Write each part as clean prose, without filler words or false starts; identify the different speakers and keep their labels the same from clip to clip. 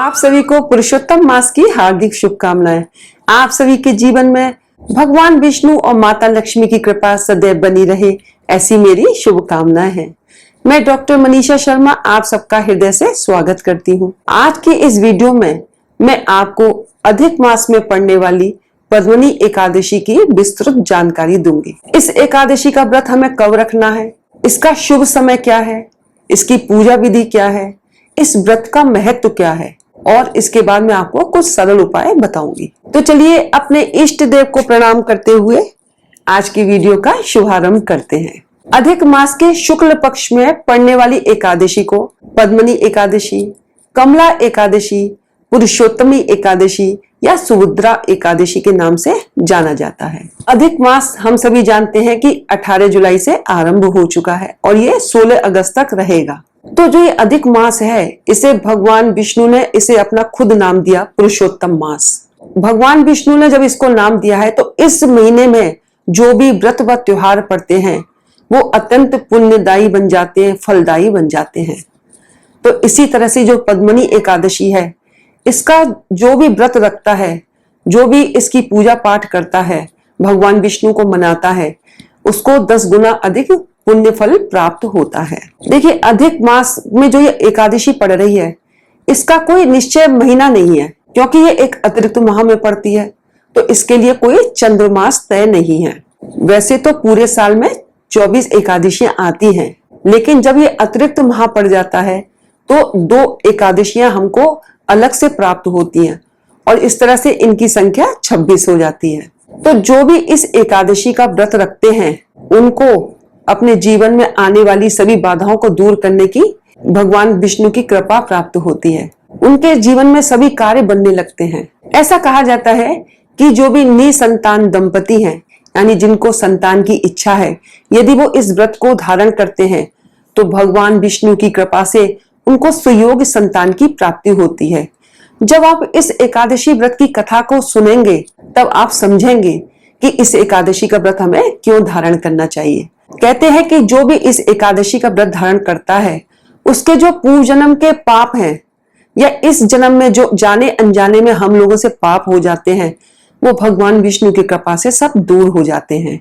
Speaker 1: आप सभी को पुरुषोत्तम मास की हार्दिक शुभकामनाएं। आप सभी के जीवन में भगवान विष्णु और माता लक्ष्मी की कृपा सदैव बनी रहे, ऐसी मेरी शुभकामनाएं हैं। मैं डॉक्टर मनीषा शर्मा आप सबका हृदय से स्वागत करती हूं। आज के इस वीडियो में मैं आपको अधिक मास में पड़ने वाली पद्मनी एकादशी की विस्तृत जानकारी दूंगी। इस एकादशी का व्रत हमें कब रखना है, इसका शुभ समय क्या है, इसकी पूजा विधि क्या है, इस व्रत का महत्व क्या है और इसके बाद मैं आपको कुछ सरल उपाय बताऊंगी। तो चलिए अपने इष्ट देव को प्रणाम करते हुए आज की वीडियो का शुभारंभ करते हैं। अधिक मास के शुक्ल पक्ष में पड़ने वाली एकादशी को पद्मनी एकादशी, कमला एकादशी, पुरुषोत्तमी एकादशी या सुभद्रा एकादशी के नाम से जाना जाता है। अधिक मास हम सभी जानते हैं कि 18 जुलाई से आरंभ हो चुका है और ये 16 अगस्त तक रहेगा। तो जो ये अधिक मास है, इसे भगवान विष्णु ने इसे अपना खुद नाम दिया पुरुषोत्तम मास। भगवान विष्णु ने जब इसको नाम दिया है तो इस महीने में जो भी व्रत व त्योहार पड़ते हैं वो अत्यंत पुण्यदायी बन जाते हैं, फलदायी बन जाते हैं। तो इसी तरह से जो पद्मनी एकादशी है, इसका जो भी व्रत रखता है, जो भी इसकी पूजा पाठ करता है, भगवान विष्णु को मनाता है, उसको 10 गुना अधिक पुण्य फल प्राप्त होता है। देखिए, अधिक मास में जो ये एकादशी पड़ रही है, इसका कोई निश्चय महीना नहीं है, क्योंकि ये एक अतिरिक्त माह में पड़ती है, तो इसके लिए कोई चंद्रमास तय नहीं है। वैसे तो पूरे साल में 24 एकादशियां आती हैं, लेकिन जब ये अतिरिक्त माह पड़ जाता है तो 2 एकादशियां हमको अलग से प्राप्त होती हैं और इस तरह से इनकी संख्या 26 हो जाती है। तो जो भी इस एकादशी का व्रत रखते हैं, उनको अपने जीवन में आने वाली सभी बाधाओं को दूर करने की भगवान विष्णु की कृपा प्राप्त होती है। उनके जीवन में सभी कार्य बनने लगते हैं। ऐसा कहा जाता है कि जो भी निसंतान दंपति हैं, यानी जिनको संतान की इच्छा है, यदि वो इस व्रत को धारण करते हैं तो भगवान विष्णु की कृपा से उनको सुयोग्य संतान की प्राप्ति होती है। जब आप इस एकादशी व्रत की कथा को सुनेंगे तब आप समझेंगे कि इस एकादशी का व्रत हमें क्यों धारण करना चाहिए। कहते हैं कि जो भी इस एकादशी का व्रत धारण करता है, उसके जो पूर्व जन्म के पाप हैं या इस जन्म में जो जाने अनजाने में हम लोगों से पाप हो जाते हैं, वो भगवान विष्णु की कृपा से सब दूर हो जाते हैं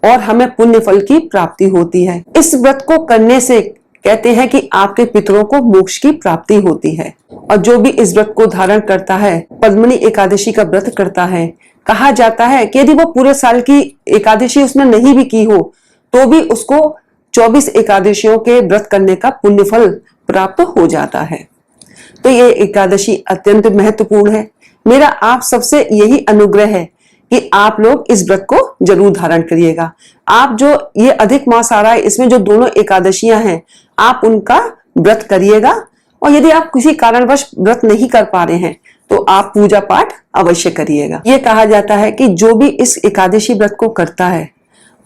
Speaker 1: और हमें पुण्य फल की प्राप्ति होती है। इस व्रत को करने से कहते हैं कि आपके पितरों को मोक्ष की प्राप्ति होती है। और जो भी इस व्रत को धारण करता है, पद्मनी एकादशी का व्रत करता है, कहा जाता है कि यदि वो पूरे साल की एकादशी उसने नहीं भी की हो तो भी उसको 24 एकादशियों के व्रत करने का पुण्य फल प्राप्त हो जाता है। तो ये एकादशी अत्यंत महत्वपूर्ण है। मेरा आप सबसे यही अनुग्रह है कि आप लोग इस व्रत को जरूर धारण करिएगा। आप जो ये अधिक मास आ रहा है, इसमें जो दोनों एकादशियां हैं, आप उनका व्रत करिएगा। और यदि आप किसी कारणवश व्रत नहीं कर पा रहे हैं तो आप पूजा पाठ अवश्य करिएगा। ये कहा जाता है कि जो भी इस एकादशी व्रत को करता है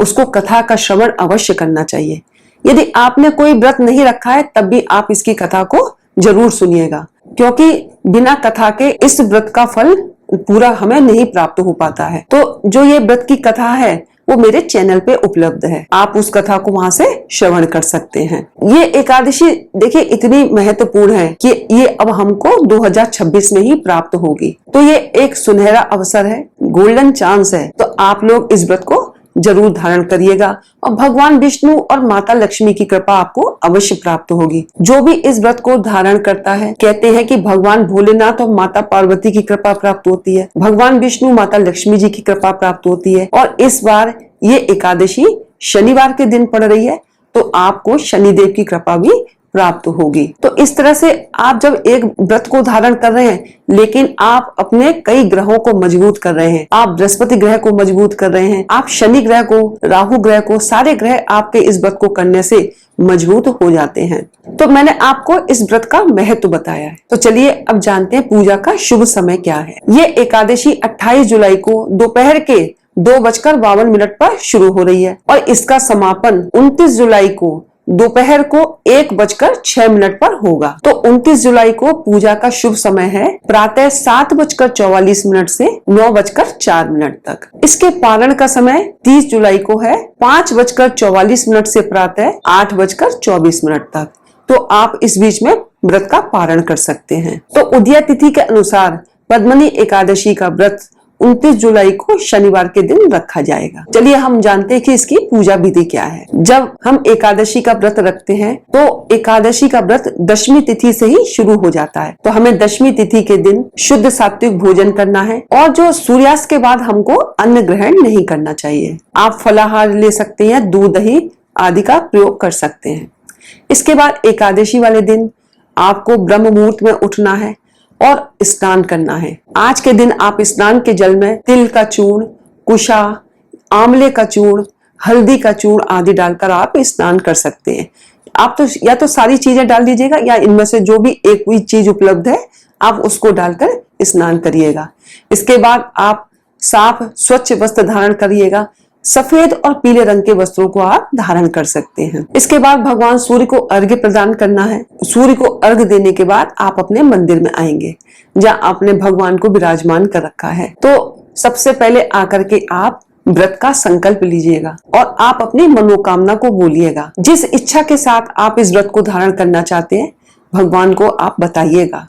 Speaker 1: उसको कथा का श्रवण अवश्य करना चाहिए। यदि आपने कोई व्रत नहीं रखा है तब भी आप इसकी कथा को जरूर सुनिएगा, क्योंकि बिना कथा के इस व्रत का फल पूरा हमें नहीं प्राप्त हो पाता है। तो जो ये व्रत की कथा है वो मेरे चैनल पे उपलब्ध है, आप उस कथा को वहां से श्रवण कर सकते हैं। ये एकादशी देखिए इतनी महत्वपूर्ण है कि ये अब हमको 2026 में ही प्राप्त होगी। तो ये एक सुनहरा अवसर है, गोल्डन चांस है। तो आप लोग इस व्रत को जरूर धारण करिएगा और भगवान विष्णु और माता लक्ष्मी की कृपा आपको अवश्य प्राप्त होगी। जो भी इस व्रत को धारण करता है, कहते हैं कि भगवान भोलेनाथ और माता पार्वती की कृपा प्राप्त होती है, भगवान विष्णु माता लक्ष्मी जी की कृपा प्राप्त होती है। और इस बार ये एकादशी शनिवार के दिन पड़ रही है, तो आपको शनिदेव की कृपा भी प्राप्त होगी। तो इस तरह से आप जब एक व्रत को धारण कर रहे हैं, लेकिन आप अपने कई ग्रहों को मजबूत कर रहे हैं, आप बृहस्पति ग्रह को मजबूत कर रहे हैं, आप शनि ग्रह को, राहु ग्रह को, सारे ग्रह आपके इस व्रत को करने से मजबूत हो जाते हैं। तो मैंने आपको इस व्रत का महत्व बताया है। तो चलिए अब जानते हैं पूजा का शुभ समय क्या है। ये एकादशी 28 जुलाई को दोपहर के 2:52 पर शुरू हो रही है और इसका समापन 29 जुलाई को दोपहर को 1:06 पर होगा। तो 29 जुलाई को पूजा का शुभ समय है प्रातः 7:44 से 9:04 तक। इसके पारण का समय 30 जुलाई को है 5:44 से प्रातः 8:24 तक। तो आप इस बीच में व्रत का पारण कर सकते हैं। तो उदया तिथि के अनुसार पद्मनी एकादशी का व्रत 29 जुलाई को शनिवार के दिन रखा जाएगा। चलिए हम जानते हैं कि इसकी पूजा विधि क्या है। जब हम एकादशी का व्रत रखते हैं तो एकादशी का व्रत दशमी तिथि से ही शुरू हो जाता है। तो हमें दशमी तिथि के दिन शुद्ध सात्विक भोजन करना है और जो सूर्यास्त के बाद हमको अन्न ग्रहण नहीं करना चाहिए। आप फलाहार ले सकते हैं, दूध दही आदि का प्रयोग कर सकते हैं। इसके बाद एकादशी वाले दिन आपको ब्रह्म मुहूर्त में उठना है और स्नान करना है। आज के दिन आप स्नान के जल में तिल का चूर्ण, कुशा, आंवले का चूर्ण, हल्दी का चूर्ण आदि डालकर आप स्नान कर सकते हैं। आप तो या तो सारी चीजें डाल दीजिएगा या इनमें से जो भी एक कोई चीज उपलब्ध है आप उसको डालकर स्नान करिएगा। इसके बाद आप साफ स्वच्छ वस्त्र धारण करिएगा। सफेद और पीले रंग के वस्त्रों को आप धारण कर सकते हैं। इसके बाद भगवान सूर्य को अर्घ्य प्रदान करना है। सूर्य को अर्घ्य देने के बाद आप अपने मंदिर में आएंगे जहाँ आपने भगवान को विराजमान कर रखा है। तो सबसे पहले आकर के आप व्रत का संकल्प लीजिएगा और आप अपनी मनोकामना को बोलिएगा। जिस इच्छा के साथ आप इस व्रत को धारण करना चाहते हैं भगवान को आप बताइएगा।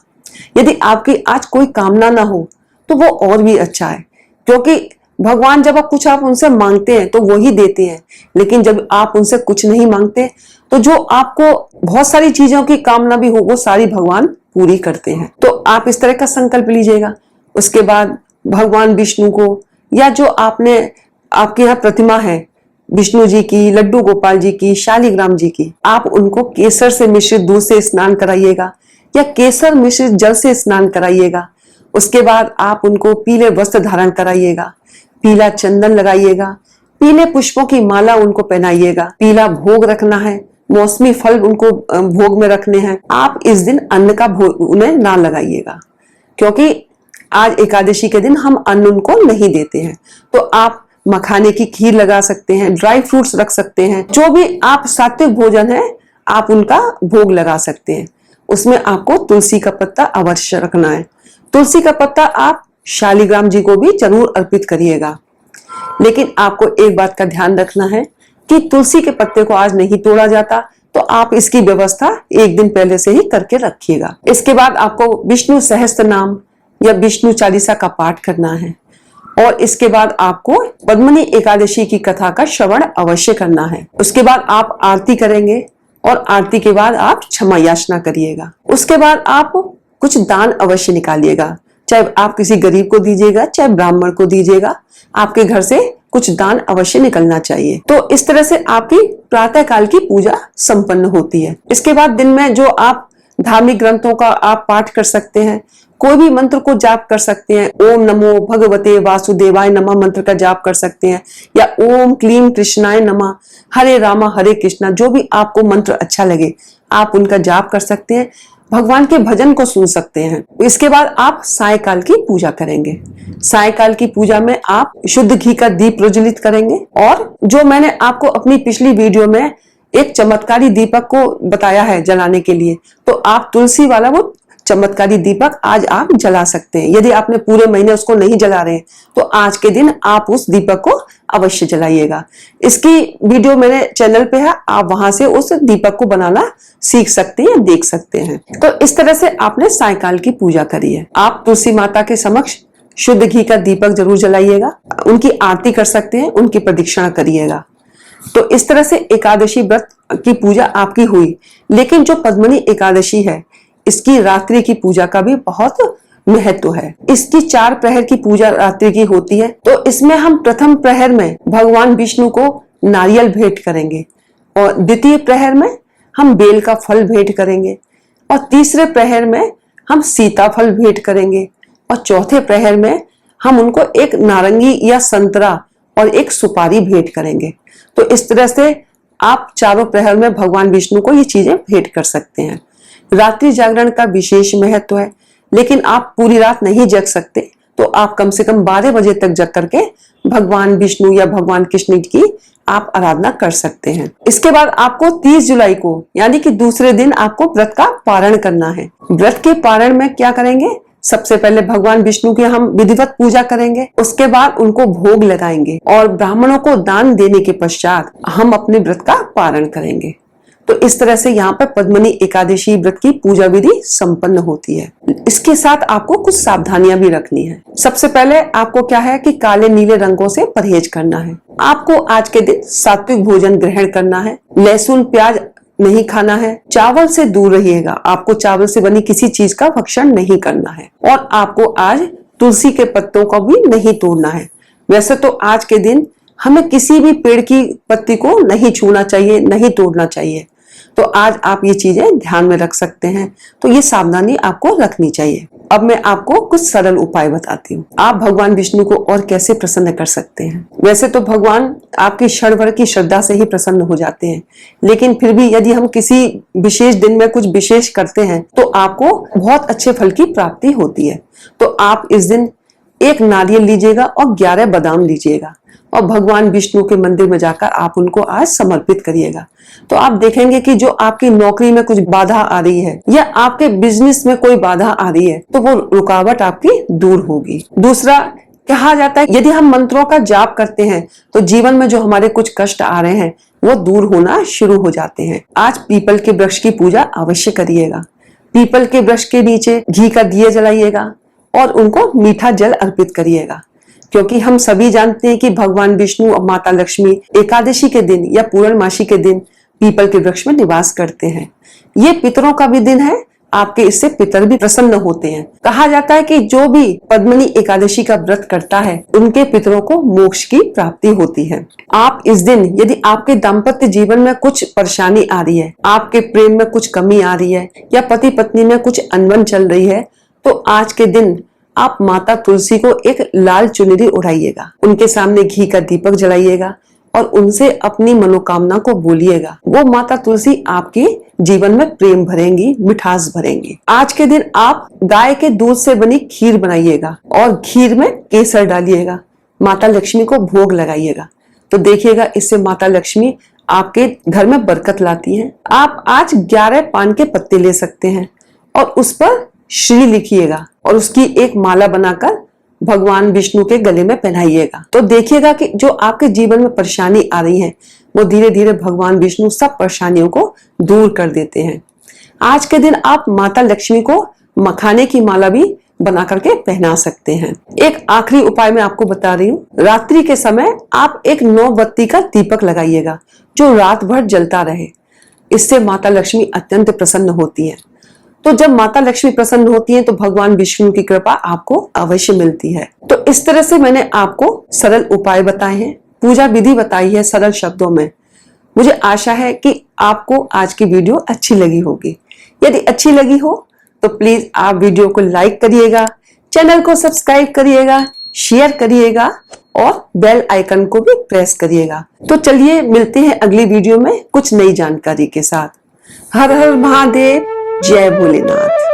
Speaker 1: यदि आपकी आज कोई कामना ना हो तो वो और भी अच्छा है, क्योंकि भगवान जब आप उनसे मांगते हैं तो वो ही देते हैं, लेकिन जब आप उनसे कुछ नहीं मांगते तो जो आपको बहुत सारी चीजों की कामना भी हो वो सारी भगवान पूरी करते हैं। तो आप इस तरह का संकल्प लीजिएगा। उसके बाद भगवान विष्णु को या जो आपके यहाँ प्रतिमा है विष्णु जी की, लड्डू गोपाल जी की, शालिग्राम जी की, आप उनको केसर से मिश्रित दूध से स्नान कराइएगा या केसर मिश्रित जल से स्नान कराइएगा। उसके बाद आप उनको पीले वस्त्र धारण कराइएगा, पीला चंदन लगाइएगा, पीले पुष्पों की माला उनको पहनाइएगा, पीला भोग रखना है, मौसमी फल उनको भोग में रखने हैं। आप इस दिन अन्न का भोग उन्हें ना लगाइएगा, क्योंकि आज एकादशी के दिन हम अन्न उनको नहीं देते हैं। तो आप मखाने की खीर लगा सकते हैं, ड्राई फ्रूट्स रख सकते हैं, जो भी आप सात्विक भोजन है आप उनका भोग लगा सकते हैं। उसमें आपको तुलसी का पत्ता अवश्य रखना है। तुलसी का पत्ता आप शालिग्राम जी को भी जरूर अर्पित करिएगा। लेकिन आपको एक बात का ध्यान रखना है कि तुलसी के पत्ते को आज नहीं तोड़ा जाता, तो आप इसकी व्यवस्था एक दिन पहले से ही करके रखिएगा। इसके बाद आपको विष्णु सहस्त्र नाम या विष्णु चालीसा का पाठ करना है और इसके बाद आपको पद्मनी एकादशी की कथा का श्रवण अवश्य करना है। उसके बाद आप आरती करेंगे और आरती के बाद आप क्षमा याचना करिएगा। उसके बाद आप कुछ दान अवश्य निकालिएगा, चाहे आप किसी गरीब को दीजिएगा चाहे ब्राह्मण को दीजिएगा, आपके घर से कुछ दान अवश्य निकलना चाहिए। तो इस तरह से आपकी प्रातः काल की पूजा संपन्न होती है। इसके बाद दिन में जो आप धार्मिक ग्रंथों का आप पाठ कर सकते हैं, कोई भी मंत्र को जाप कर सकते हैं। ओम नमो भगवते वासुदेवाय नमः मंत्र का जाप कर सकते हैं या ओम क्लीम कृष्णाय नमः, हरे रामा हरे कृष्णा, जो भी आपको मंत्र अच्छा लगे आप उनका जाप कर सकते हैं। भगवान के भजन को सुन सकते हैं। इसके बाद आप सायकाल की पूजा करेंगे। सायकाल की पूजा में आप शुद्ध घी का दीप प्रज्वलित करेंगे और जो मैंने आपको अपनी पिछली वीडियो में एक चमत्कारी दीपक को बताया है जलाने के लिए, तो आप तुलसी वाला वो चमत्कारी दीपक आज आप जला सकते हैं। यदि आपने पूरे महीने उसको नहीं जला रहे तो आज के दिन आप उस दीपक को अवश्य जलाइएगा। इसकी वीडियो मेरे चैनल पे है, आप वहां से उस दीपक को बनाना सीख सकते हैं, देख सकते हैं। तो इस तरह से आपने सायकाल की पूजा करी है। आप तुलसी माता के समक्ष शुद्ध घी का दीपक जरूर जलाइएगा, उनकी आरती कर सकते हैं, उनकी प्रदक्षिणा करिएगा। तो इस तरह से एकादशी व्रत की पूजा आपकी हुई। लेकिन जो पद्मनी एकादशी है इसकी रात्रि की पूजा का भी बहुत महत्व है। इसकी 4 प्रहर की पूजा रात्रि की होती है। तो इसमें हम प्रथम प्रहर में भगवान विष्णु को नारियल भेंट करेंगे और द्वितीय प्रहर में हम बेल का फल भेंट करेंगे और तीसरे प्रहर में हम सीताफल भेंट करेंगे और चौथे प्रहर में हम उनको एक नारंगी या संतरा और एक सुपारी भेंट करेंगे। तो इस तरह से आप चारों प्रहर में भगवान विष्णु को ये चीजें भेंट कर सकते हैं। रात्रि जागरण का विशेष महत्व है, लेकिन आप पूरी रात नहीं जग सकते तो आप कम से कम 12 बजे तक जग करके भगवान विष्णु या भगवान कृष्ण की आप आराधना कर सकते हैं। इसके बाद आपको 30 जुलाई को यानी कि दूसरे दिन आपको व्रत का पारण करना है। व्रत के पारण में क्या करेंगे? सबसे पहले भगवान विष्णु की हम विधिवत पूजा करेंगे, उसके बाद उनको भोग लगाएंगे और ब्राह्मणों को दान देने के पश्चात हम अपने व्रत का पारण करेंगे। तो इस तरह से यहाँ पर पद्मनी एकादशी व्रत की पूजा विधि संपन्न होती है। इसके साथ आपको कुछ सावधानियां भी रखनी है। सबसे पहले आपको क्या है कि काले नीले रंगों से परहेज करना है। आपको आज के दिन सात्विक भोजन ग्रहण करना है। लहसुन प्याज नहीं खाना है। चावल से दूर रहिएगा। आपको चावल से बनी किसी चीज का भक्षण नहीं करना है। और आपको आज तुलसी के पत्तों को भी नहीं तोड़ना है। वैसे तो आज के दिन हमें किसी भी पेड़ की पत्ती को नहीं छूना चाहिए, नहीं तोड़ना चाहिए। तो आज आप ये चीजें ध्यान में रख सकते हैं। तो ये सावधानी आपको रखनी चाहिए। अब मैं आपको कुछ सरल उपाय बताती हूँ। आप भगवान विष्णु को और कैसे प्रसन्न कर सकते हैं। वैसे तो भगवान आपकी क्षण भर की श्रद्धा से ही प्रसन्न हो जाते हैं, लेकिन फिर भी यदि हम किसी विशेष दिन में कुछ विशेष करते हैं तो आपको बहुत अच्छे फल की प्राप्ति होती है। तो आप इस दिन एक नारियल लीजिएगा और 11 बादाम लीजिएगा और भगवान विष्णु के मंदिर में जाकर आप उनको आज समर्पित करिएगा। तो आप देखेंगे कि जो आपकी नौकरी में कुछ बाधा आ रही है या आपके बिजनेस में कोई बाधा आ रही है तो वो रुकावट आपकी दूर होगी। दूसरा, कहा जाता है यदि हम मंत्रों का जाप करते हैं तो जीवन में जो हमारे कुछ कष्ट आ रहे हैं वो दूर होना शुरू हो जाते हैं। आज पीपल के वृक्ष की पूजा अवश्य करिएगा। पीपल के वृक्ष के नीचे घी का दिया जलाइएगा और उनको मीठा जल अर्पित करिएगा, क्योंकि हम सभी जानते हैं कि भगवान विष्णु और माता लक्ष्मी एकादशी के दिन या पूर्णमासी के दिन पीपल के वृक्ष में निवास करते हैं। ये पितरों का भी दिन है। आपके इससे पितर भी प्रसन्न होते हैं। कहा जाता है कि जो भी पद्मनी एकादशी का व्रत करता है उनके पितरों को मोक्ष की प्राप्ति होती है। आप इस दिन यदि आपके दाम्पत्य जीवन में कुछ परेशानी आ रही है, आपके प्रेम में कुछ कमी आ रही है या पति पत्नी में कुछ अनबन चल रही है, तो आज के दिन आप माता तुलसी को एक लाल चुनरी उड़ाइएगा, उनके सामने घी का दीपक जलाइएगा और उनसे अपनी मनोकामना को बोलिएगा। वो माता तुलसी आपके जीवन में प्रेम भरेंगी, मिठास भरेंगी। आज के दिन आप गाय के दूध से बनी खीर बनाइएगा और खीर में केसर डालिएगा, माता लक्ष्मी को भोग लगाइएगा। तो देखिएगा इससे माता लक्ष्मी आपके घर में बरकत लाती है। आप आज 11 पान के पत्ते ले सकते हैं और उस पर श्री लिखिएगा और उसकी एक माला बनाकर भगवान विष्णु के गले में पहनाइएगा। तो देखिएगा कि जो आपके जीवन में परेशानी आ रही है वो धीरे धीरे भगवान विष्णु सब परेशानियों को दूर कर देते हैं। आज के दिन आप माता लक्ष्मी को मखाने की माला भी बना करके पहना सकते हैं। एक आखिरी उपाय मैं आपको बता रही हूँ। रात्रि के समय आप एक 9 बत्ती का दीपक लगाइएगा जो रात भर जलता रहे। इससे माता लक्ष्मी अत्यंत प्रसन्न होती है। तो जब माता लक्ष्मी प्रसन्न होती है तो भगवान विष्णु की कृपा आपको अवश्य मिलती है। तो इस तरह से मैंने आपको सरल उपाय बताए हैं, पूजा विधि बताई है सरल शब्दों में। मुझे आशा है कि आपको आज की वीडियो अच्छी लगी होगी। यदि अच्छी लगी हो तो प्लीज आप वीडियो को लाइक करिएगा, चैनल को सब्सक्राइब करिएगा, शेयर करिएगा और बेल आइकन को भी प्रेस करिएगा। तो चलिए मिलते हैं अगली वीडियो में कुछ नई जानकारी के साथ। हर हर महादेव, जय भोलेनाथ।